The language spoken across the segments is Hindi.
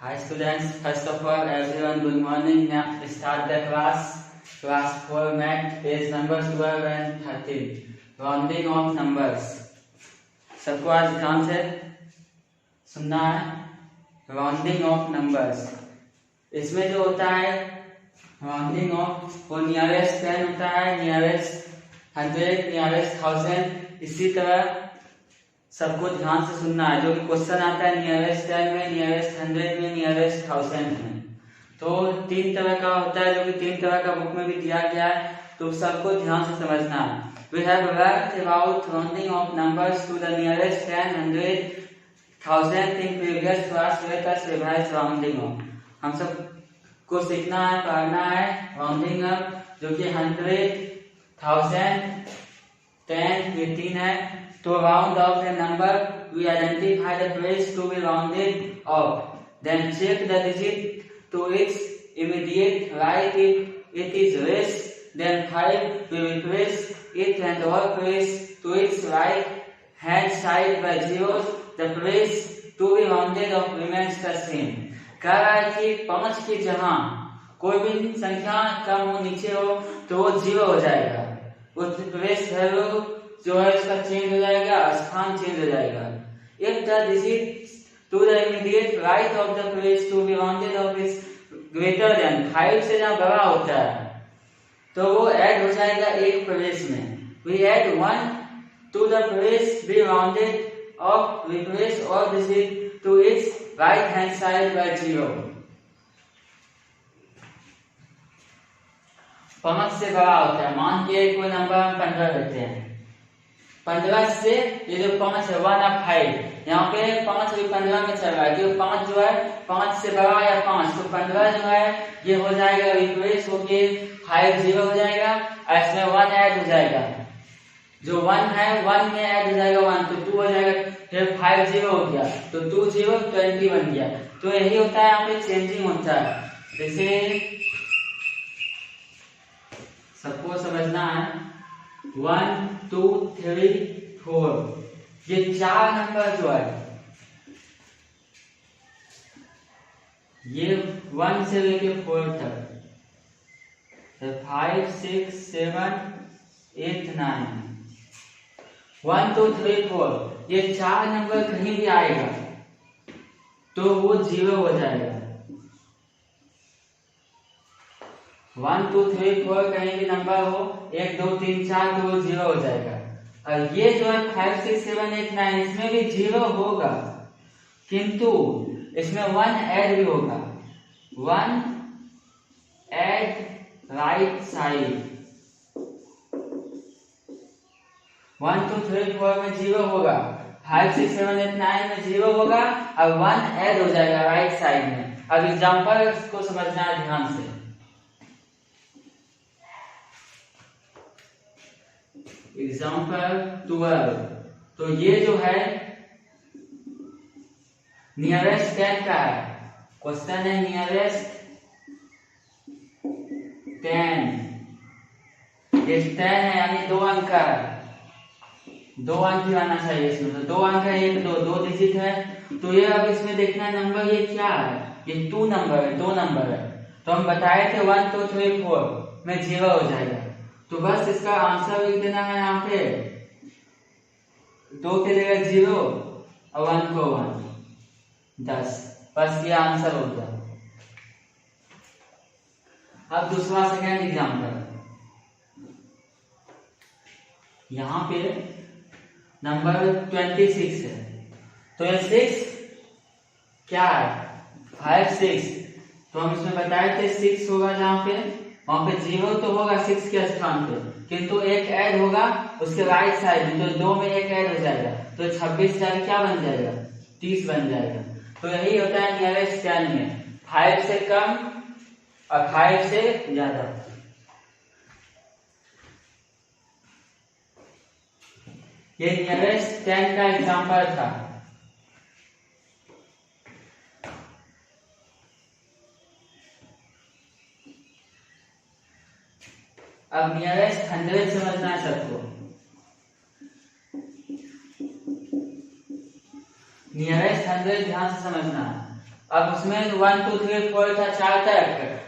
Hi students, first of all everyone good morning. Now start the class 4 math page number 12 and 13 rounding of numbers. सबको आज ध्यान से सुनना है। राउंडिंग ऑफ नंबर्स, इसमें जो होता है राउंडिंग ऑफ वो नियरेस्ट 10 होता है, नियरेस्ट 100, नियरेस्ट 1000। इसी तरह सबको ध्यान से सुनना है। जो भी क्वेश्चन आता है नियरेस्ट 10 में, नियरेस्ट 100 में, नियरेस्ट 1000 में, तो 3 तरह का होता है, जो कि 3 तरह का बुक में भी दिया गया है, तो सबको ध्यान से समझना है। We have learned about rounding of numbers to the nearest 10, 100, 1000 in previous class. Let us revise rounding off. हम सब को सीखना है, पढ़ना है राउंडिंग अप, जो कि 100, 1000, 10 ये 3 है। To round off a number, we identify the place to be rounded off. Then check the digit to its immediate right if it is less than 5. We replace it and all place to its right hand side by zeros. The place to be rounded off remains the same. कह रहा है कि 5 की जहां कोई भी संख्या कम हो, नीचे हो, तो वो 0 हो जाएगा। उस प्लेस वैल्यू जो है इसका चेंज हो जाएगा, स्थान चेंज हो जाएगा। If the digit to the immediate right of the place to be rounded off is greater than 5 से जहाँ बड़ा होता है, तो वो ऐड हो जाएगा एक प्लेस में। We add 1 to the place be rounded off, replace all digit to its right hand side by 0. 5 से बड़ा होता है, मान के कोई नंबर हम 15 लेते हैं। 15 से ये जो 5 है 1 और 5, यहाँ पे 5 भी 15 में चल रहा है, क्योंकि 5 जो है 5 से बड़ा या 5, तो 15 जो है ये हो जाएगा रिप्लेस होके 5 0 हो जाएगा, और इसमें 1 ऐड हो जाएगा। जो 1 है 1 में ऐड हो जाएगा 1, तो 2 हो जाएगा, फिर 5 0 हो गया, तो 2 0 20 बन गया। तो यही होता है, यहाँ पे चेंजिंग होता है। जैसे सबको समझना है 1 2 3 4, ये 4 नंबर जो है ये 1 से लेके 4 तक, 5 6 7 8 9, 1 2 3 4, ये 4 नंबर कहीं भी आएगा तो वो 0 हो जाएगा। 1 2 3 4 कहीं भी नंबर हो, 1 2 3 4, तो वो 0 हो जाएगा। और ये जो है 5 6 7 8 9, इसमें भी 0 होगा, किंतु इसमें 1 ऐड भी होगा। 1 ऐड राइट साइड, 1 2 3 4 में 0 होगा, 5 6 7 8 9 में 0 होगा, और 1 ऐड हो जाएगा राइट साइड में। अब एग्जाम्पल को समझना है ध्यान से। एग्जाम्पल 12, तो ये जो है नियरेस्ट 10 का है। क्वेश्चन है नियरेस्ट 10, ये 10 है यानी 2 अंक का है, 2 अंक ही आना चाहिए इसमें, तो 2 अंक है, 1 2 2 डिजिट है। तो ये अब इसमें देखना नंबर ये क्या है, ये 2 नंबर है, 2 नंबर है। तो हम बताए थे 1 2 3 4 में 0 हो जाएगा, तो बस इसका आंसर लिख देना है यहाँ पे, 2 के जगह 0 और 1 को 1, 10, बस ये आंसर हो गया। अब दूसरा सेकेंड एग्जाम्पल, यहाँ पे नंबर 26 है, तो ये 6 क्या है 5 6, तो हम इसमें बताए थे 6 होगा, जहाँ पे वहां पे 0 तो होगा 6 के स्थान पे, किंतु एक ऐड होगा उसके राइट साइड में, तो 2 में एक ऐड हो जाएगा, तो 26 जाके क्या बन जाएगा 30 बन जाएगा। तो यही होता है नियरेस्ट 10 में, 5 से कम और 5 से ज्यादा। ये नियरेस्ट 10 का एग्जांपल था। अब नियरेस्ट 100 समझना है सबको। नियरेस्ट 100 ध्यान से समझना है। अब उसमें 1 2 3 4 था 4 तक,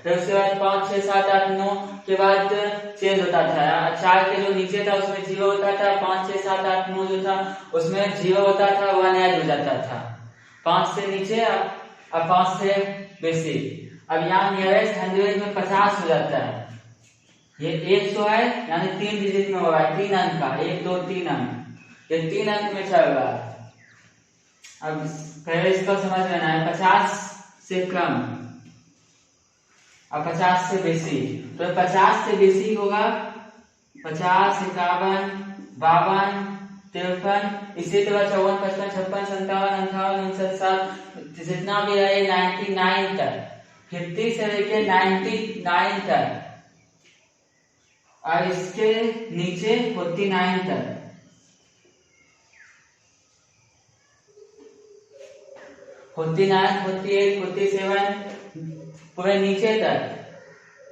फिर उसके बाद 5 6 7 8 9 के बाद चेंज होता था। 4 के जो नीचे था उसमें 0 होता था, 5 6 7 8 9 जो था उसमें 0 होता था, 1 ऐड हो जाता था। 5 से नीचे अब 5 से बेसी। अब यहाँ नियरेस्ट 100 में 50 हो जाता है। ये 100 है यानी 3 डिजिट में होगा, 3 अंक का, 1 2 3 अंक, ये 3 अंक में चल रहा है। अब पहले इसको समझ लेना है, 50 से कम और 50 से बेसी। तो 50 से बेसी होगा 50 51 52 53, इसी तरह 54 55 56 57 58 59 60, जितना भी है 99 तक, 50 से लेके 99 तक, और इसके नीचे 49 तक, 49 48 47 पूरे नीचे तक,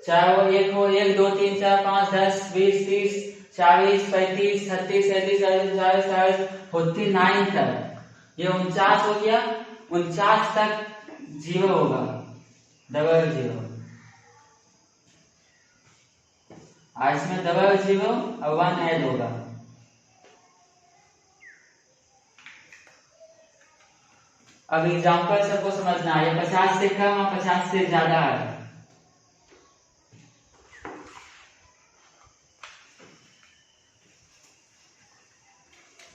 चाहे वो 1 हो, 1 2 3 4 5 10 20 30 40 35 36 37 38 40 49 तक, ये 49 हो गया। 49 तक 0 होगा, डबल 0, और इसमें डबल 0 और 1 ऐड होगा। अब एग्जाम्पल सबको समझना है, 50 से कम और 50 से ज्यादा है।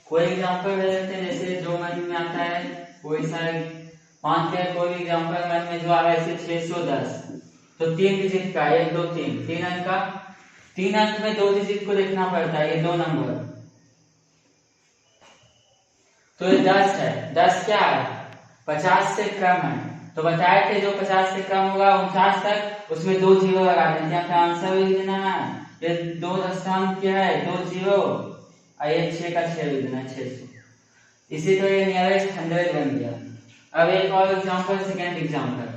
कोई एग्जाम्पल ले लेते हैं, जैसे जो मन में आता है कोई सा मानते हैं, कोई एग्जाम्पल मन में जो आ रहा है, जैसे 610, तो 3 डिजिट का 1 2 3 3 अंक का, 3 अंक में 2 डिजिट को देखना पड़ता है, ये 2 नंबर, तो ये 10 है। 10 क्या है? 50 से कम है, तो बताए थे जो 50 से कम होगा 49 तक, उसमें 2 जीरो लगा देते हैं, अपना आंसर भी देना है। ये 2 स्थान क्या है, 2 जीरो, और ये 6 का 6 भी देना, 600। इसी तो ये नियरेस्ट 100 बन गया। अब एक और एग्जांपल, सेकंड एग्जांपल,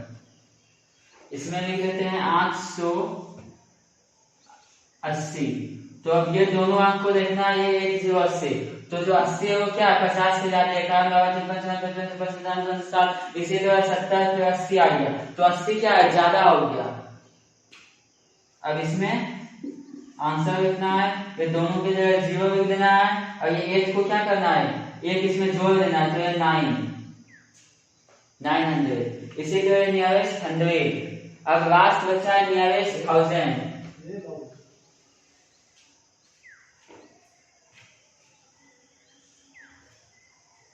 इसमें लिख लेते हैं 880। तो अब ये दोनों अंक को देखना है, ये 1080, तो जो 80 है वो क्या है, 50 से ज्यादा, 51 इसी तरह 70 फिर 80 आ गया, तो 80 क्या है, ज्यादा हो गया। अब इसमें आंसर लिखना है, ये दोनों की जगह 0 लिख देना है, और ये 8 को क्या करना है, एक इसमें जोड़ देना है, तो ये 900। इसी तरह नियरेस्ट 100। अब लास्ट बचा है नियरेस्ट 1000।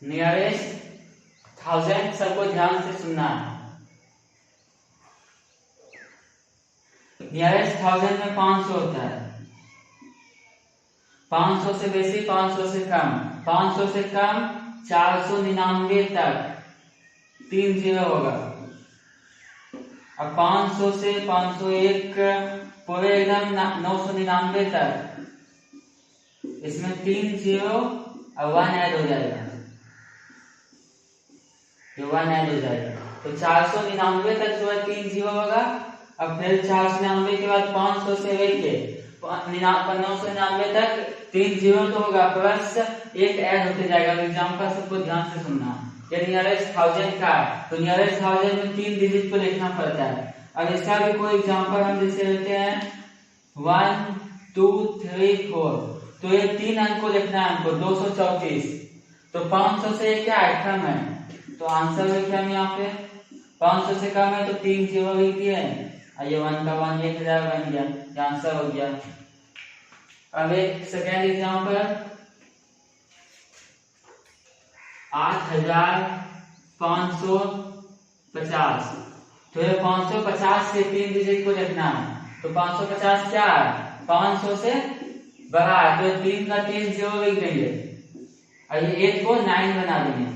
नियरेस्ट 1000 सबको ध्यान से सुनना है। नियरेस्ट 1000 में 500 होता है, 500 से बेसी 500 से कम, 500 से कम 499 तक 3 जीरो होगा, अब 500 से 501 पूरे एकदम 999 तक, इसमें 3 जीरो और 1 ऐड हो जाएगा, ये 1 ऐड हो जाएगा, तो 499 तक जो है 3 जीरो होगा। अब फिर 499 के बाद 500 से लेके 999 तक 3 जीरो तो होगा, प्लस 1 ऐड होते जाएगा। एग्जांपल सबको ध्यान से सुनना। ये नियरेस्ट 1000 का है, तो नियरेस्ट 1000 में 3 डिजिट को देखना पड़ता है। अब इसका भी कोई एग्जांपल हम जैसे लेते हैं 1 2 3 4, तो ये 3 अंक को देखना है हमको, 234, तो 500 से क्या है, कम है, तो आंसर लिखे हम यहाँ पे 500 से कम है, तो 3 जीरो लिख दिए, ये 1 का 1 1000 बन गया, ये आंसर हो गया। अब एक सेकेंड एग्जांपल 8550, तो ये 550 से 3 डिजिट को देखना है, तो 550 क्या है, 500 से बड़ा है, तो 3 का 3 जीरो लिख देंगे, और ये 8 को 9 बना देंगे,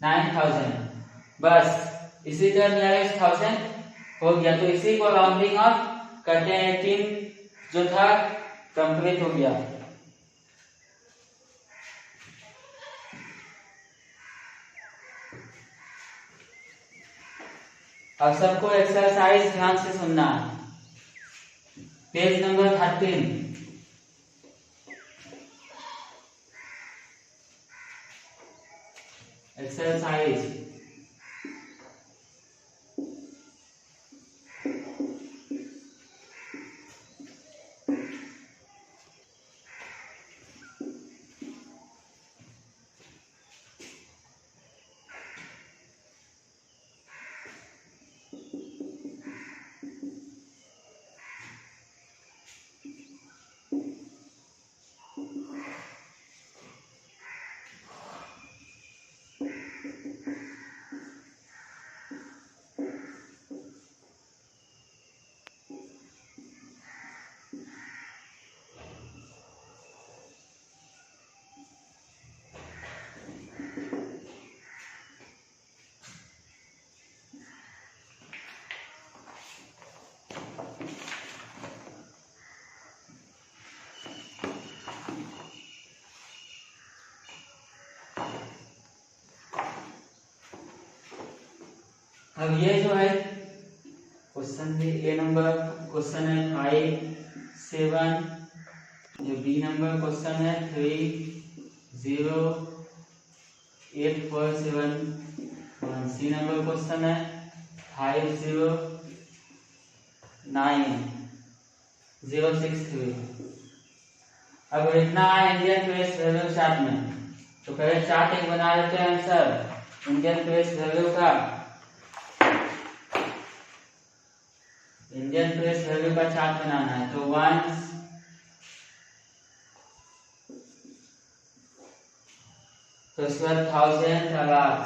9000, बस। इसी तरह नियरेस्ट 1000 हो गया, तो इसी को राउंडिंग ऑफ करते हैं, 18 जो था कंप्लीट हो गया। अब सबको एक्सरसाइज ध्यान से सुनना है, पेज नंबर 13, एक्सरसाइज अब ये जो है क्वेश्चन भी ए नंबर क्वेश्चन है 5 7, जो बी नंबर क्वेश्चन है 3 0 8 4 7 1, सी नंबर क्वेश्चन है 5 0 9 0 6 3। अब इतना है इंडियन प्रेस वैल्यू चार्ट में, तो पहले चार्ट एक बना लेते हैं सर इंडियन प्रेस वैल्यू का। इंडियन प्रेस वैल्यू का चार्ट बनाना है, तो 1 तो इसके बाद 1000 आवाज,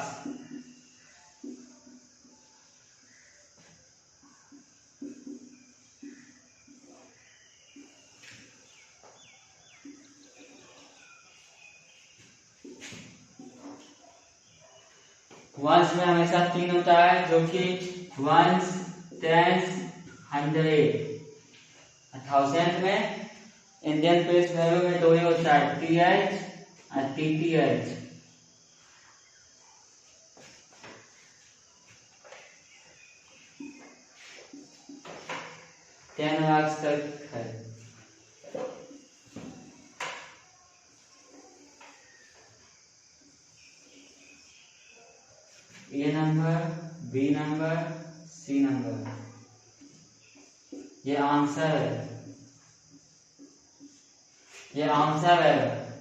वंस में हमेशा 3 होता है, जो कि वंस 10 100। 1000 में इंडियन प्रेस वैल्यू में 2 ही होता है, TH और TTH। टेन लाख तक है। A number, B number, C number, ये आंसर है, ये आंसर है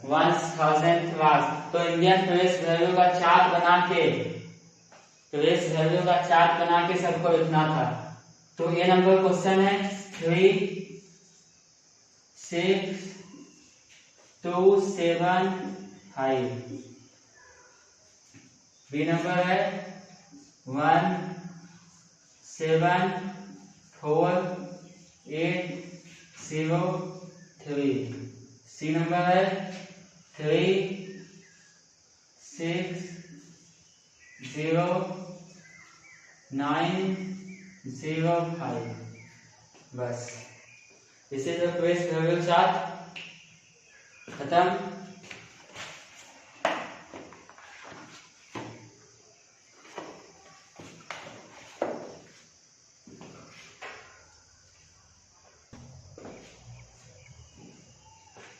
1000 क्लास। तो इंडियन प्रेस वैल्यू का चार्ट बना के, प्रेस वैल्यू का चार्ट बना के सबको लिखना था। तो ये नंबर क्वेश्चन है 3 6 2 7 5। बी नंबर है 1 7 4 8 0 3। सी नंबर है 3 6 0 9 0 5। बस इसे तो प्रेस वैल्यू चार्ट खत्म।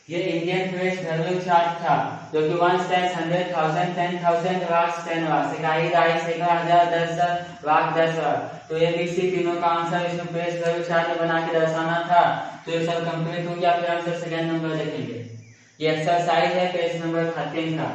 ये इंडियन प्रेस वैल्यू चार्ट था, जो कि 1 10 100 1000 10,000 लाख 10 लाख 1 1000 10 लाख 10 लाख। तो ये भी सी तीनों का आंसर इसमें प्रेस वैल्यू चार्ट बना के दर्शाना था। तो ये सब कंप्लीट हो गया। फिर हम सर सेकंड नंबर देखेंगे। ये एक्सरसाइज है पेज नंबर 13 का।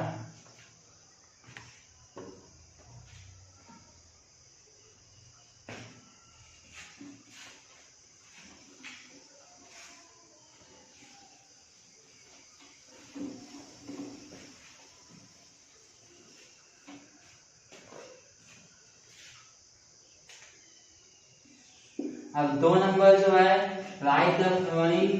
अब 2 नंबर जो है, right the following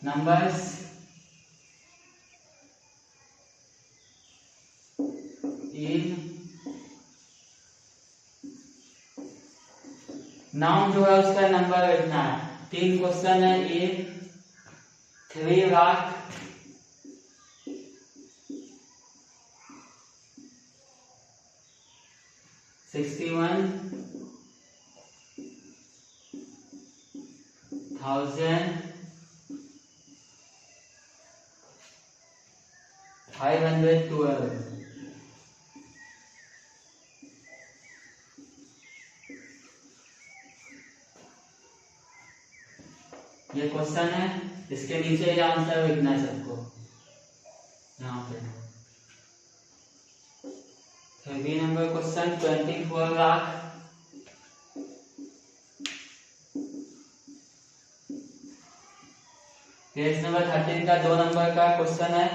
numbers in नाम जो है उसका नंबर लिखना है। 3 क्वेश्चन है, ए 3 लाख 61,512। ये क्वेश्चन है, इसके नीचे ये आंसर लिखना है सबको यहाँ पे। फिर B number question 24 lakh page number 13 का 2 नंबर का क्वेश्चन है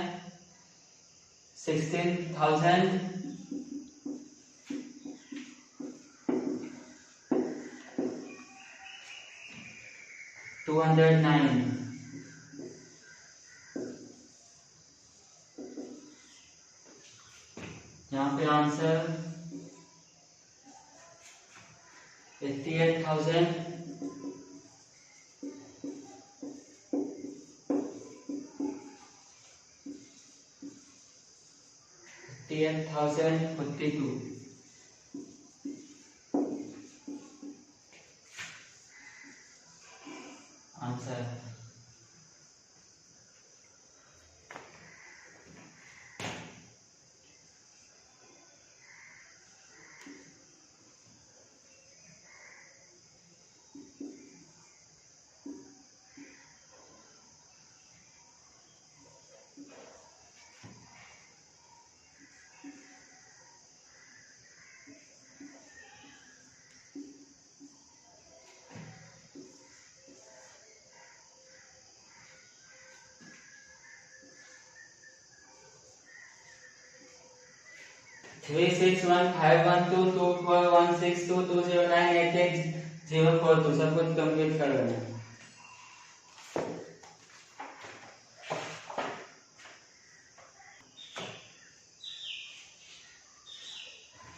16,209। यहाँ पे आंसर 88,000। 48,042 आंसर। थ्री 61512241622098804 सब कुछ कंप्लीट कर लेना।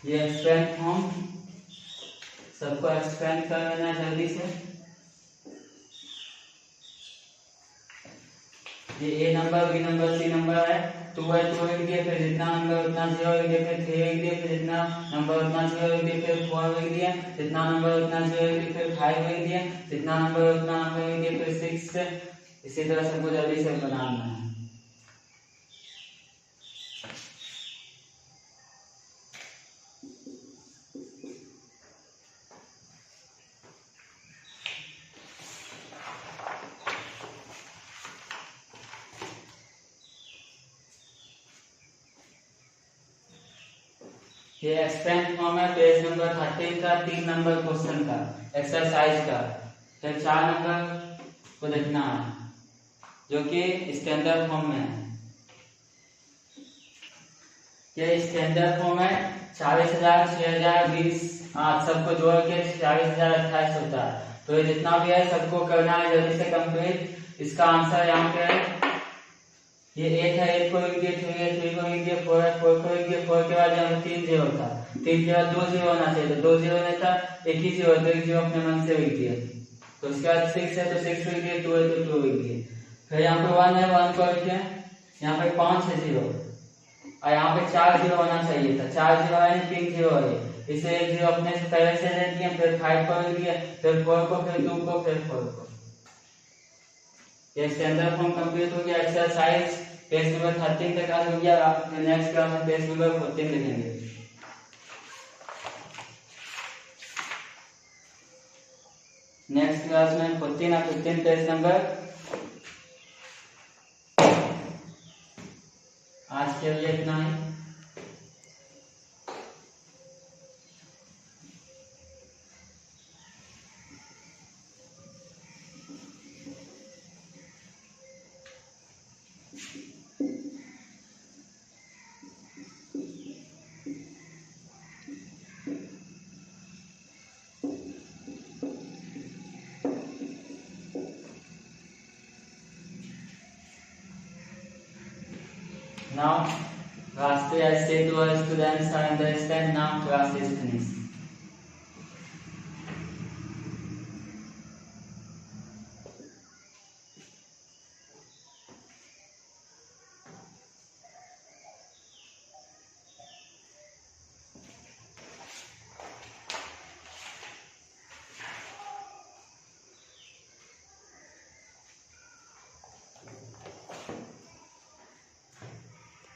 ये एक्सपेंड फॉर्म सबको एक्सपेंड कर लेना जल्दी से। ये A number, B number, C number है। 2 है 2 लिख दिया, फिर जितना नंबर उतना 0 लिख दिया, फिर 3 लिख दिया, फिर जितना नंबर उतना 0 लिख दिया, फिर 4 लिख दिया, जितना नंबर उतना 0 लिख दिया, फिर 5 लिख दिया, जितना नंबर उतना नंबर लिख दिया, फिर 6। इसी तरह सबको जल्दी से बनाना है। ये एक्सपेंड फॉर्म है पेज नंबर 13 का, 3 नंबर क्वेश्चन का एक्सरसाइज का। फिर 4 नंबर को देखना है जो कि स्टैंडर्ड फॉर्म में है। ये स्टैंडर्ड फॉर्म है 40,000, 6,000, 20 सबको जोड़ के 40,028 होता है। तो ये जितना भी है सबको करना है जल्दी से कंप्लीट। इसका आंसर यहाँ पे है, ये 8 है, 8 को लिख दिया, 3 है, 3 को लिख दिया, 4 है, 4 को लिख दिया, 4 के बाद यहाँ 3 0 था, 3 के बाद 2 0 होना चाहिए, तो 2 0 नहीं था, एक ही 0, तो 1 0 अपने मन से लिख दिया। तो उसके बाद 6 है तो 6 लिख दिया, 2 है तो 2 लिख दिया। फिर यहाँ पे 1 है, 1 को लिख दिया, यहाँ पे 5 है 0 और यहाँ पे 4 0 होना चाहिए था, 4 0 है, 3 0 है, इसे 1 0 अपने से पहले से दे दिया, फिर 5 को लिख दिया, फिर 4 को, फिर 2 को, फिर 4 को। ये स्टैंडर्ड फॉर्म कंप्लीट हो गया। एक्सरसाइज पेज नंबर 13 तक आज हो गया। नेक्स्ट क्लास में पेज नंबर 14 देखेंगे। नेक्स्ट क्लास में 14 और 15 पेज नंबर। आज के लिए इतना ही। Now, class 3 I say to our students, understand now class is finished.